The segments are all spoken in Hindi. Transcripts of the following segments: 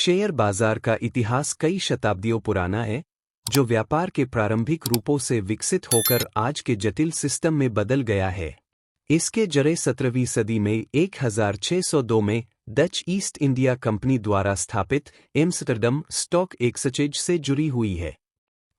शेयर बाजार का इतिहास कई शताब्दियों पुराना है, जो व्यापार के प्रारंभिक रूपों से विकसित होकर आज के जटिल सिस्टम में बदल गया है। इसके जड़ें 17वीं सदी में 1602 में डच ईस्ट इंडिया कंपनी द्वारा स्थापित एम्स्टर्डम स्टॉक एक्सचेंज से जुड़ी हुई है।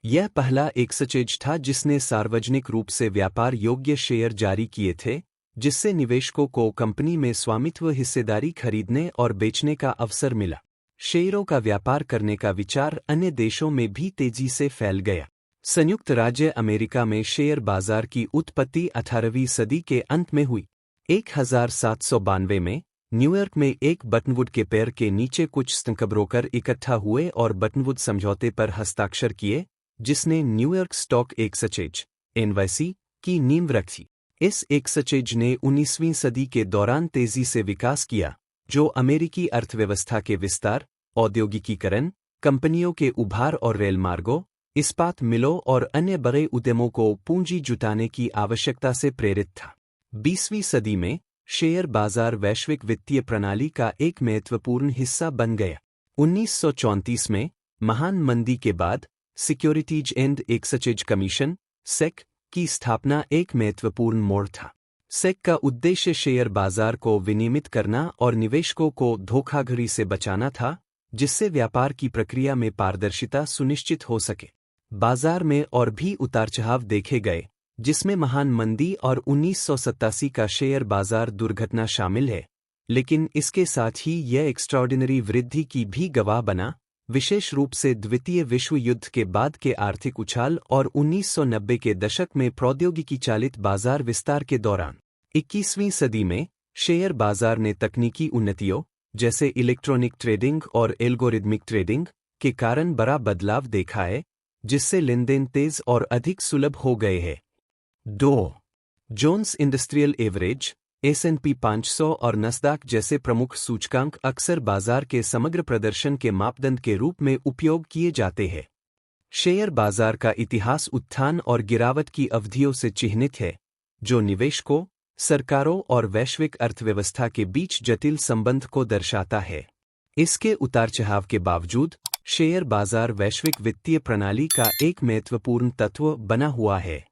यह पहला एक्सचेंज था जिसने सार्वजनिक रूप से व्यापार योग्य शेयर जारी किए थे, जिससे निवेशकों को कंपनी में स्वामित्व हिस्सेदारी खरीदने और बेचने का अवसर मिला। शेयरों का व्यापार करने का विचार अन्य देशों में भी तेजी से फैल गया। संयुक्त राज्य अमेरिका में शेयर बाजार की उत्पत्ति 18वीं सदी के अंत में हुई। 1792 में न्यूयॉर्क में एक बटनवुड के पेड़ के नीचे कुछ स्टॉकब्रोकर इकट्ठा हुए और बटनवुड समझौते पर हस्ताक्षर किए, जिसने न्यूयॉर्क स्टॉक एक्सचेंज (NYSE) की नींव रखी। इस एक्सचेंज ने 19वीं सदी के दौरान तेजी से विकास किया, जो अमेरिकी अर्थव्यवस्था के विस्तार, औद्योगिकीकरण, कंपनियों के उभार और रेल मार्गों, इस्पात मिलों और अन्य बड़े उद्यमों को पूंजी जुटाने की आवश्यकता से प्रेरित था। 20वीं सदी में शेयर बाजार वैश्विक वित्तीय प्रणाली का एक महत्वपूर्ण हिस्सा बन गया। 1934 में महान मंदी के बाद securities and exchange commission (SEC) की स्थापना एक महत्वपूर्ण मोड़ था। SEC का उद्देश्य शेयर बाजार को विनियमित करना और निवेशकों को धोखाधड़ी से बचाना था, जिससे व्यापार की प्रक्रिया में पारदर्शिता सुनिश्चित हो सके। बाजार में और भी उतार-चढ़ाव देखे गए, जिसमें महान मंदी और 1987 का शेयर बाजार दुर्घटना शामिल है, लेकिन इसके साथ ही यह एक्स्ट्राऑर्डिनरी वृद्धि की भी गवाह बना, विशेष रूप से द्वितीय विश्व युद्ध के बाद के आर्थिक उछाल और 1990 के दशक में प्रौद्योगिकी चालित बाजार विस्तार के दौरान। 21वीं सदी में शेयर बाजार ने तकनीकी उन्नतियों, जैसे इलेक्ट्रॉनिक ट्रेडिंग और एल्गोरिदमिक ट्रेडिंग, के कारण बड़ा बदलाव देखा है, जिससे लेनदेन तेज और अधिक सुलभ हो गए हैं। डॉ जोन्स इंडस्ट्रियल एवरेज, S&P 500 और नस्दाक जैसे प्रमुख सूचकांक अक्सर बाजार के समग्र प्रदर्शन के मापदंड के रूप में उपयोग किए जाते हैं। शेयर बाजार का इतिहास उत्थान और गिरावट की अवधियों से चिह्नित है, जो निवेशकों, सरकारों और वैश्विक अर्थव्यवस्था के बीच जटिल संबंध को दर्शाता है। इसके उतार-चढ़ाव के बावजूद शेयर बाजार वैश्विक वित्तीय प्रणाली का एक महत्वपूर्ण तत्व बना हुआ है।